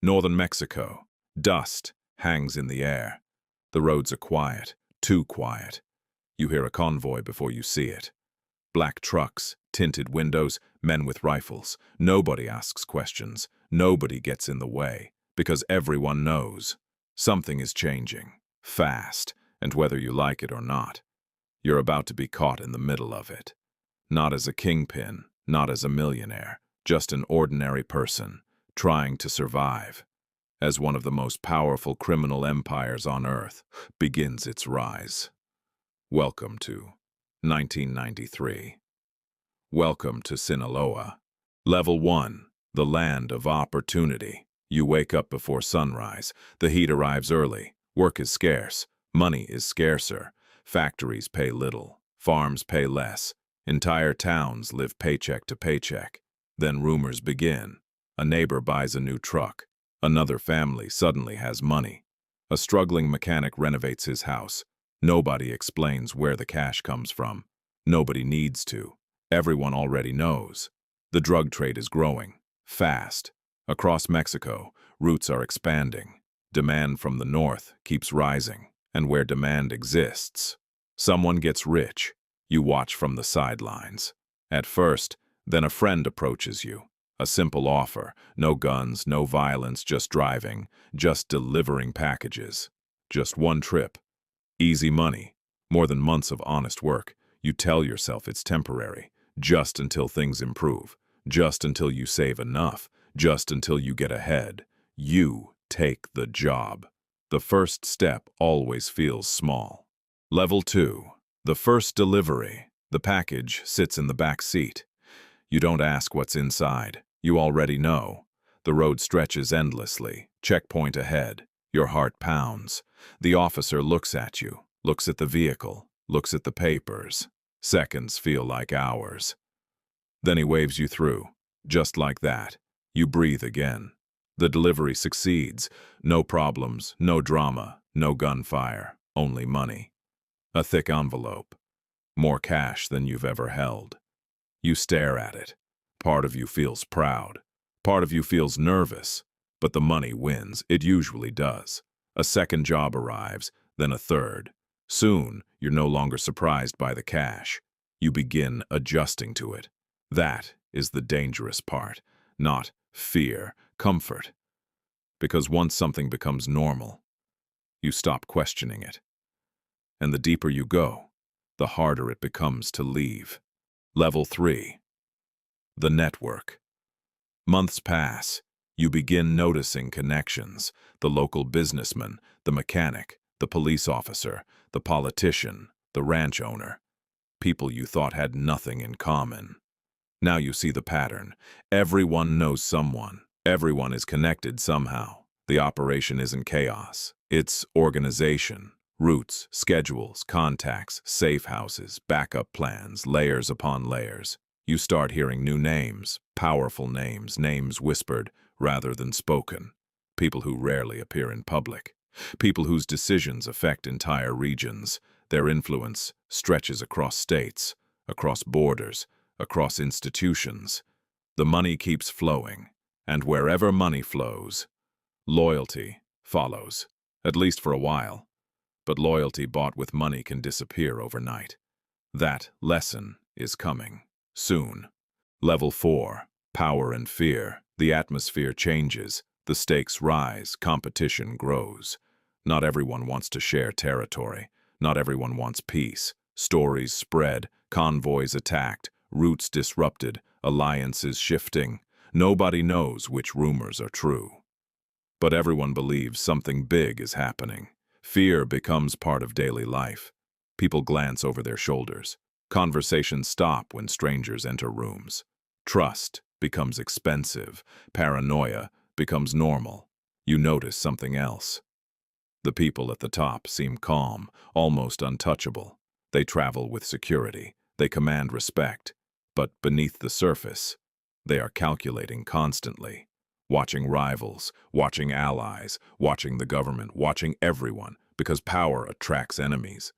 Northern Mexico. Dust hangs in the air. The roads are quiet, too quiet. You hear a convoy before you see it. Black trucks, tinted windows, men with rifles. Nobody asks questions. Nobody gets in the way, because everyone knows. Something is changing, fast, and whether you like it or not, you're about to be caught in the middle of it. Not as a kingpin, not as a millionaire, just an ordinary person, trying to survive, as one of the most powerful criminal empires on Earth begins its rise. Welcome to 1993. Welcome to Sinaloa. Level 1, the land of opportunity. You wake up before sunrise. The heat arrives early. Work is scarce. Money is scarcer. Factories pay little. Farms pay less. Entire towns live paycheck to paycheck. Then rumors begin. A neighbor buys a new truck. Another family suddenly has money. A struggling mechanic renovates his house. Nobody explains where the cash comes from. Nobody needs to. Everyone already knows. The drug trade is growing. Fast. Across Mexico, routes are expanding. Demand from the north keeps rising. And where demand exists, someone gets rich. You watch from the sidelines. At first, then a friend approaches you. A simple offer. No guns, no violence, just driving. Just delivering packages. Just one trip. Easy money. More than months of honest work. You tell yourself it's temporary. Just until things improve. Just until you save enough. Just until you get ahead. You take the job. The first step always feels small. Level 2. The first delivery. The package sits in the back seat. You don't ask what's inside. You already know. The road stretches endlessly. Checkpoint ahead. Your heart pounds. The officer looks at you, looks at the vehicle, looks at the papers. Seconds feel like hours. Then he waves you through. Just like that. You breathe again. The delivery succeeds. No problems, no drama, no gunfire, only money. A thick envelope. More cash than you've ever held. You stare at it. Part of you feels proud. Part of you feels nervous. But the money wins. It usually does. A second job arrives, then a third. Soon, you're no longer surprised by the cash. You begin adjusting to it. That is the dangerous part. Not fear, comfort. Because once something becomes normal, you stop questioning it. And the deeper you go, the harder it becomes to leave. Level 3. The network. Months pass. You begin noticing connections. The local businessman, the mechanic, the police officer, the politician, the ranch owner. People you thought had nothing in common. Now you see the pattern. Everyone knows someone. Everyone is connected somehow. The operation isn't chaos. It's organization. Routes, schedules, contacts, safe houses, backup plans, layers upon layers. You start hearing new names, powerful names, names whispered rather than spoken. People who rarely appear in public. People whose decisions affect entire regions. Their influence stretches across states, across borders, across institutions. The money keeps flowing, and wherever money flows, loyalty follows, at least for a while. But loyalty bought with money can disappear overnight. That lesson is coming. Soon. Level 4. Power and fear. The atmosphere changes. The stakes rise. Competition grows. Not everyone wants to share territory. Not everyone wants peace. Stories spread. Convoys attacked. Routes disrupted. Alliances shifting. Nobody knows which rumors are true. But everyone believes something big is happening. Fear becomes part of daily life. People glance over their shoulders. Conversations stop when strangers enter rooms. Trust becomes expensive. Paranoia becomes normal. You notice something else. The people at the top seem calm, almost untouchable. They travel with security. They command respect. But beneath the surface, they are calculating constantly. Watching rivals, watching allies, watching the government, watching everyone, because power attracts enemies.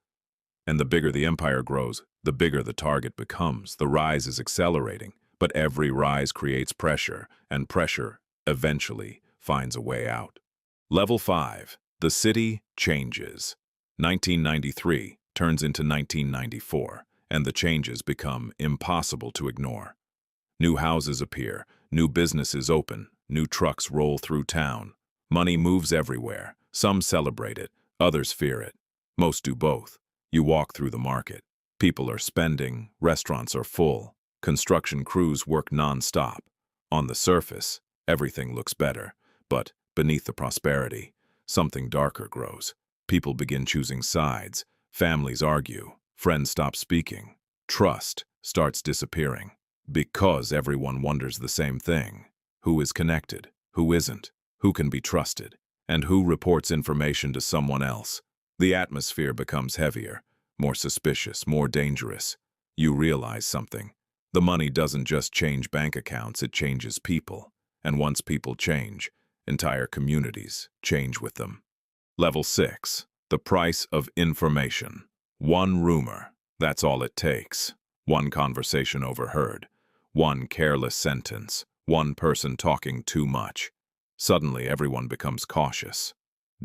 And the bigger the empire grows, the bigger the target becomes. The rise is accelerating, but every rise creates pressure, and pressure eventually finds a way out. Level 5. The city changes. 1993 turns into 1994, and the changes become impossible to ignore. New houses appear, new businesses open, new trucks roll through town. Money moves everywhere. Some celebrate it, others fear it. Most do both. You walk through the market. People are spending, restaurants are full, construction crews work non-stop. On the surface, everything looks better, but beneath the prosperity, something darker grows. People begin choosing sides, families argue, friends stop speaking, trust starts disappearing. Because everyone wonders the same thing. Who is connected? Who isn't? Who can be trusted? And who reports information to someone else? The atmosphere becomes heavier, more suspicious, more dangerous. You realize something. The money doesn't just change bank accounts, it changes people. And once people change, entire communities change with them. Level 6. The price of information. One rumor, that's all it takes. One conversation overheard. One careless sentence. One person talking too much. Suddenly everyone becomes cautious.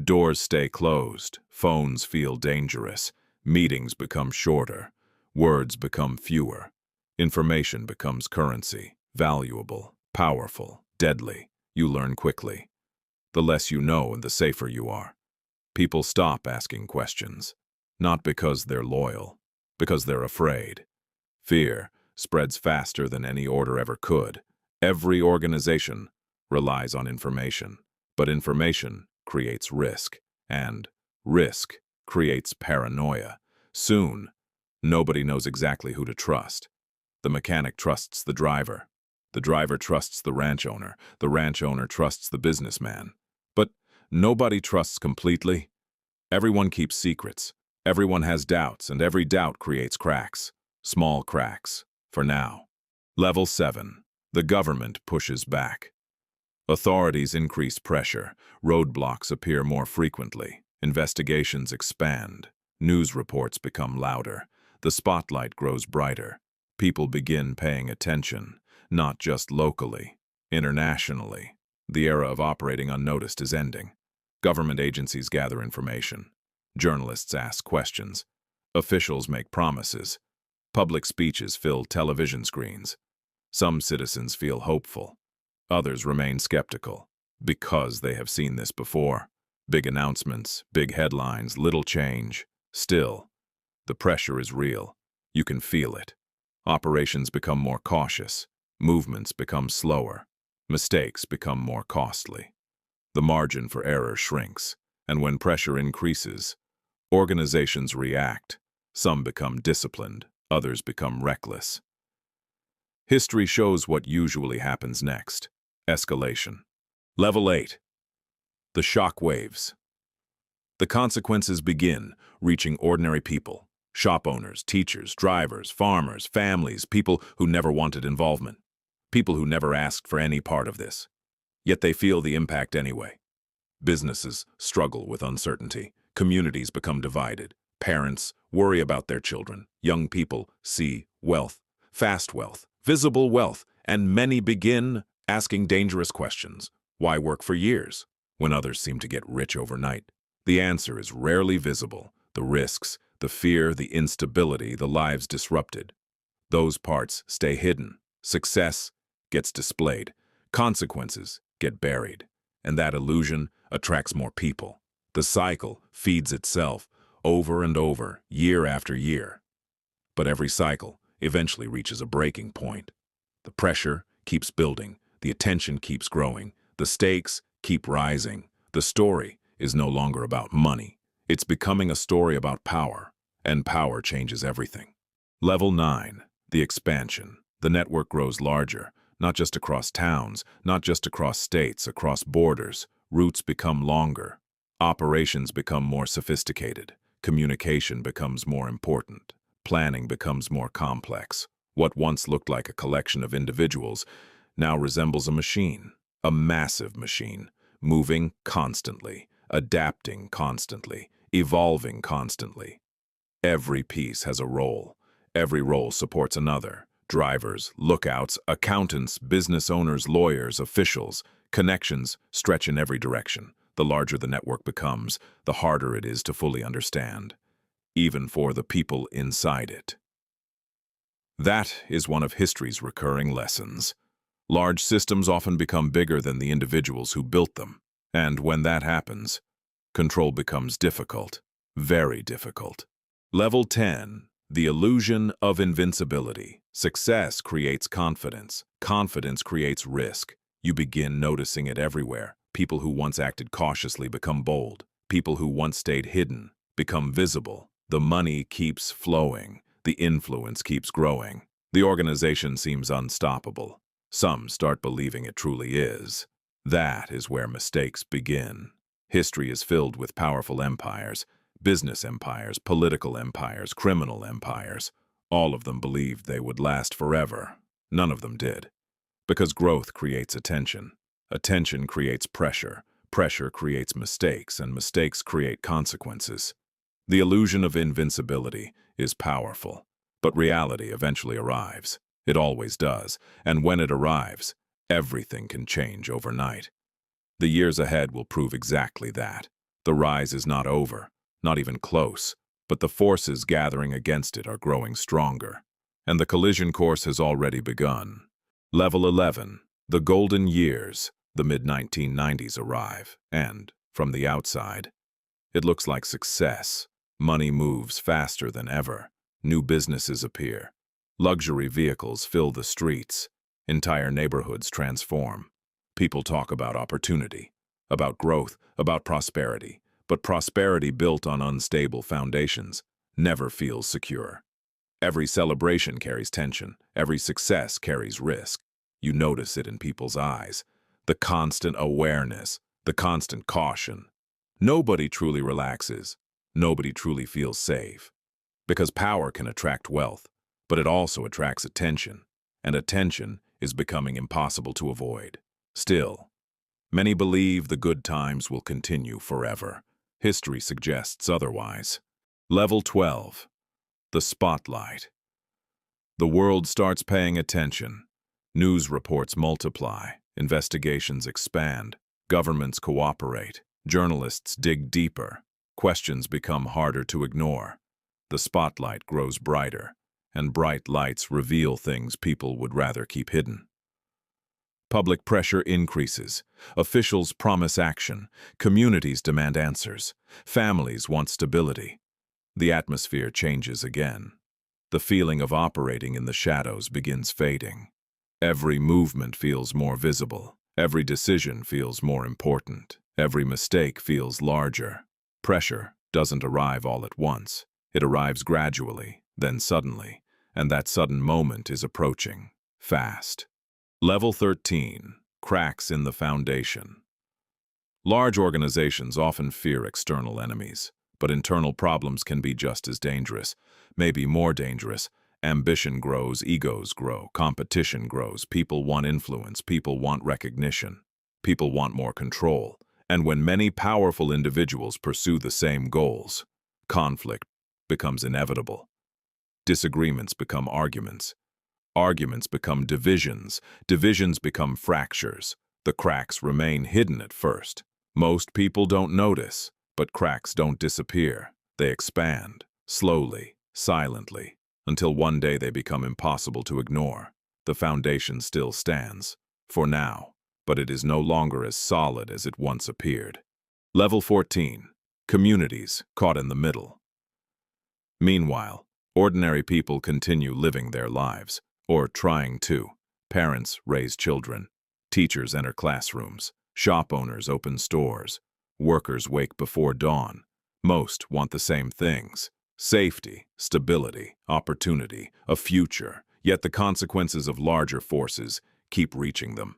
Doors stay closed, phones feel dangerous, meetings become shorter, words become fewer. Information becomes currency, valuable, powerful, deadly. You learn quickly. The less you know and the safer you are. People stop asking questions, not because they're loyal, because they're afraid. Fear spreads faster than any order ever could. Every organization relies on information, but information creates risk, and risk creates paranoia. Soon, nobody knows exactly who to trust. The mechanic trusts the driver trusts the ranch owner trusts the businessman. But nobody trusts completely. Everyone keeps secrets, everyone has doubts, and every doubt creates cracks. Small cracks, for now. Level 7. The government pushes back. Authorities increase pressure, roadblocks appear more frequently, investigations expand, news reports become louder, the spotlight grows brighter. People begin paying attention, not just locally, internationally. The era of operating unnoticed is ending. Government agencies gather information. Journalists ask questions. Officials make promises. Public speeches fill television screens. Some citizens feel hopeful. Others remain skeptical, because they have seen this before. Big announcements, big headlines, little change. Still, the pressure is real. You can feel it. Operations become more cautious. Movements become slower. Mistakes become more costly. The margin for error shrinks, and when pressure increases, organizations react. Some become disciplined, others become reckless. History shows what usually happens next. Escalation. Level 8. The shock waves. The consequences begin, reaching ordinary people. Shop owners, teachers, drivers, farmers, families, people who never wanted involvement. People who never asked for any part of this. Yet they feel the impact anyway. Businesses struggle with uncertainty. Communities become divided. Parents worry about their children. Young people see wealth, fast wealth, visible wealth, and many begin asking dangerous questions. Why work for years when others seem to get rich overnight? The answer is rarely visible. The risks, the fear, the instability, the lives disrupted. Those parts stay hidden. Success gets displayed. Consequences get buried. And that illusion attracts more people. The cycle feeds itself over and over, year after year. But every cycle eventually reaches a breaking point. The pressure keeps building. The attention keeps growing. The stakes keep rising. The story is no longer about money. It's becoming a story about power, and power changes everything. Level 9. The expansion. The network grows larger, not just across towns, not just across states, across borders. Routes become longer. Operations become more sophisticated. Communication becomes more important. Planning becomes more complex. What once looked like a collection of individuals now resembles a machine, a massive machine, moving constantly, adapting constantly, evolving constantly. Every piece has a role. Every role supports another. Drivers, lookouts, accountants, business owners, lawyers, officials, Connections stretch in every direction. The larger the network becomes, the harder it is to fully understand, even for the people inside it. That is one of history's recurring lessons. Large systems often become bigger than the individuals who built them. And when that happens, control becomes difficult, very difficult. Level 10. The illusion of invincibility. Success creates confidence. Confidence creates risk. You begin noticing it everywhere. People who once acted cautiously become bold. People who once stayed hidden become visible. The money keeps flowing. The influence keeps growing. The organization seems unstoppable. Some start believing it truly is. That is where mistakes begin. History is filled with powerful empires, business empires, political empires, criminal empires. All of them believed they would last forever. None of them did. Because growth creates attention. Attention creates pressure. Pressure creates mistakes, and mistakes create consequences. The illusion of invincibility is powerful, but reality eventually arrives. It always does, and when it arrives, everything can change overnight. The years ahead will prove exactly that. The rise is not over, not even close, but the forces gathering against it are growing stronger. And the collision course has already begun. Level 11. The golden years, the mid-1990s arrive, and, from the outside, it looks like success. Money moves faster than ever. New businesses appear. Luxury vehicles fill the streets. Entire neighborhoods transform. People talk about opportunity, about growth, about prosperity. But prosperity built on unstable foundations never feels secure. Every celebration carries tension. Every success carries risk. You notice it in people's eyes. The constant awareness, the constant caution. Nobody truly relaxes. Nobody truly feels safe. Because power can attract wealth, but it also attracts attention, and attention is becoming impossible to avoid. Still, many believe the good times will continue forever. History suggests otherwise. Level 12. The spotlight. The world starts paying attention. News reports multiply. Investigations expand. Governments cooperate. Journalists dig deeper. Questions become harder to ignore. The spotlight grows brighter, and bright lights reveal things people would rather keep hidden. Public pressure increases. Officials promise action. Communities demand answers. Families want stability. The atmosphere changes again. The feeling of operating in the shadows begins fading. Every movement feels more visible. Every decision feels more important. Every mistake feels larger. Pressure doesn't arrive all at once. It arrives gradually, then suddenly, and that sudden moment is approaching, fast. Level 13. Cracks in the foundation. Large organizations often fear external enemies, but internal problems can be just as dangerous, maybe more dangerous. Ambition grows, egos grow, competition grows, people want influence, people want recognition, people want more control. And when many powerful individuals pursue the same goals, conflict becomes inevitable. Disagreements become arguments. Arguments become divisions. Divisions become fractures. The cracks remain hidden at first. Most people don't notice, but cracks don't disappear. They expand, slowly, silently, until one day they become impossible to ignore. The foundation still stands, for now, but it is no longer as solid as it once appeared. Level 14. Communities caught in the middle. Meanwhile, ordinary people continue living their lives, or trying to. Parents raise children. Teachers enter classrooms. Shop owners open stores. Workers wake before dawn. Most want the same things: safety, stability, opportunity, a future. Yet the consequences of larger forces keep reaching them.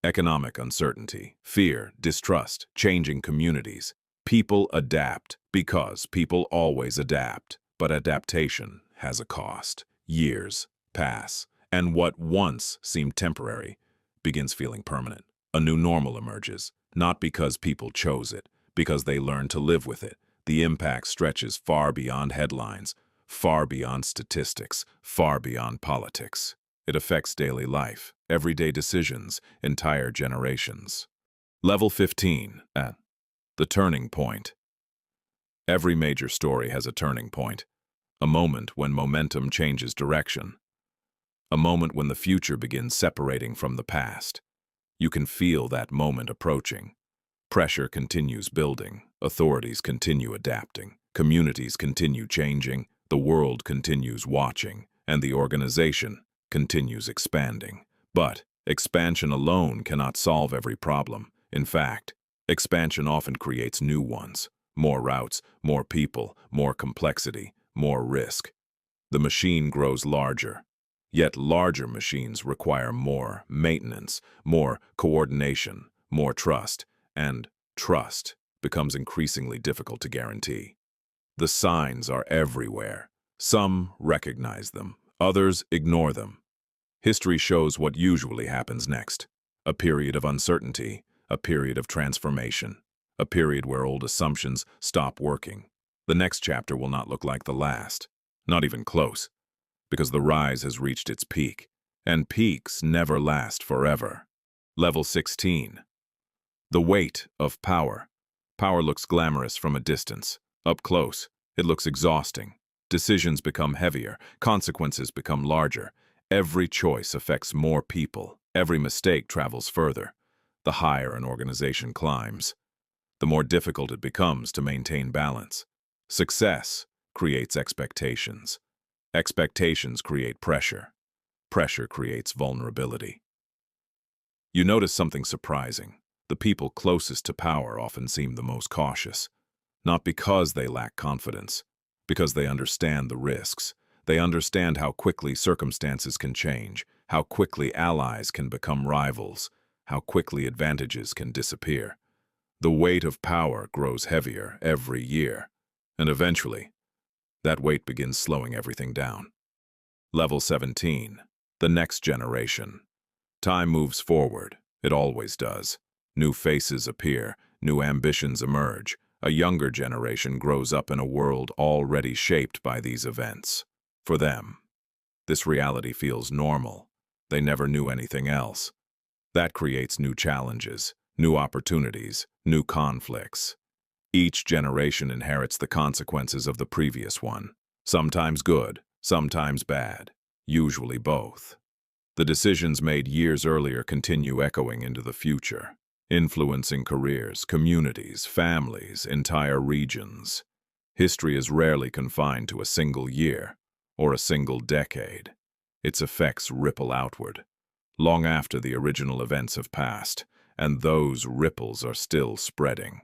Economic uncertainty, fear, distrust, changing communities. People adapt because people always adapt. But adaptation has a cost. Years pass, and what once seemed temporary begins feeling permanent. A new normal emerges, not because people chose it, because they learned to live with it. The impact stretches far beyond headlines, far beyond statistics, far beyond politics. It affects daily life, everyday decisions, entire generations. Level 15, the turning point. Every major story has a turning point, a moment when momentum changes direction, a moment when the future begins separating from the past. You can feel that moment approaching. Pressure continues building, authorities continue adapting, communities continue changing, the world continues watching, and the organization continues expanding. But expansion alone cannot solve every problem. In fact, expansion often creates new ones. More routes, more people, more complexity, more risk. The machine grows larger. Yet larger machines require more maintenance, more coordination, more trust, and trust becomes increasingly difficult to guarantee. The signs are everywhere. Some recognize them, others ignore them. History shows what usually happens next. A period of uncertainty, a period of transformation, a period where old assumptions stop working. The next chapter will not look like the last, not even close, because the rise has reached its peak, and peaks never last forever. Level 16. The weight of power. Power looks glamorous from a distance. Up close, it looks exhausting. Decisions become heavier, consequences become larger. Every choice affects more people. Every mistake travels further. The higher an organization climbs, the more difficult it becomes to maintain balance. Success creates expectations. Expectations create pressure. Pressure creates vulnerability. You notice something surprising. The people closest to power often seem the most cautious. Not because they lack confidence, because they understand the risks. They understand how quickly circumstances can change, how quickly allies can become rivals, how quickly advantages can disappear. The weight of power grows heavier every year, and eventually, that weight begins slowing everything down. Level 17. The next generation. Time moves forward. It always does. New faces appear, new ambitions emerge. A younger generation grows up in a world already shaped by these events. For them, this reality feels normal. They never knew anything else. That creates new challenges, new opportunities, new conflicts. Each generation inherits the consequences of the previous one. Sometimes good, sometimes bad, usually both. The decisions made years earlier continue echoing into the future, influencing careers, communities, families, entire regions. History is rarely confined to a single year or a single decade. Its effects ripple outward, long after the original events have passed, and those ripples are still spreading.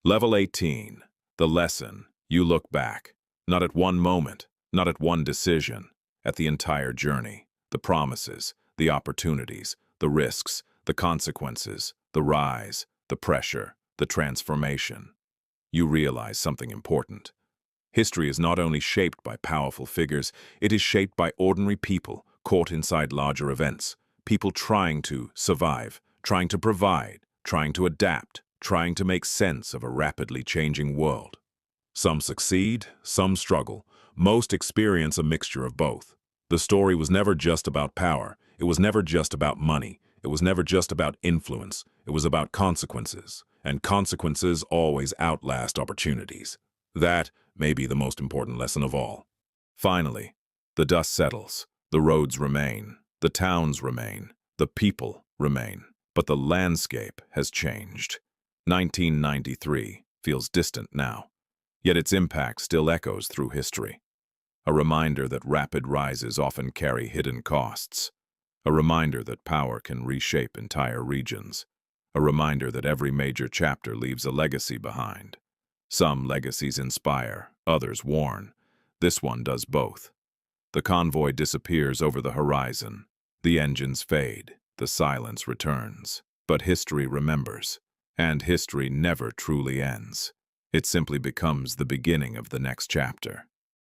Level 18. The lesson. You look back, not at one moment, not at one decision, at the entire journey, the promises, the opportunities, the risks, the consequences, the rise, the pressure, the transformation. You realize something important. History is not only shaped by powerful figures, it is shaped by ordinary people caught inside larger events, people trying to survive, trying to provide, trying to adapt, trying to make sense of a rapidly changing world. Some succeed, some struggle. Most experience a mixture of both. The story was never just about power. It was never just about money. It was never just about influence. It was about consequences. And consequences always outlast opportunities. That may be the most important lesson of all. Finally, the dust settles. The roads remain. The towns remain. The people remain. But the landscape has changed. 1993 feels distant now, yet its impact still echoes through history. A reminder that rapid rises often carry hidden costs. A reminder that power can reshape entire regions. A reminder that every major chapter leaves a legacy behind. Some legacies inspire, others warn. This one does both. The convoy disappears over the horizon. The engines fade. The silence returns. But history remembers. And history never truly ends. It simply becomes the beginning of the next chapter.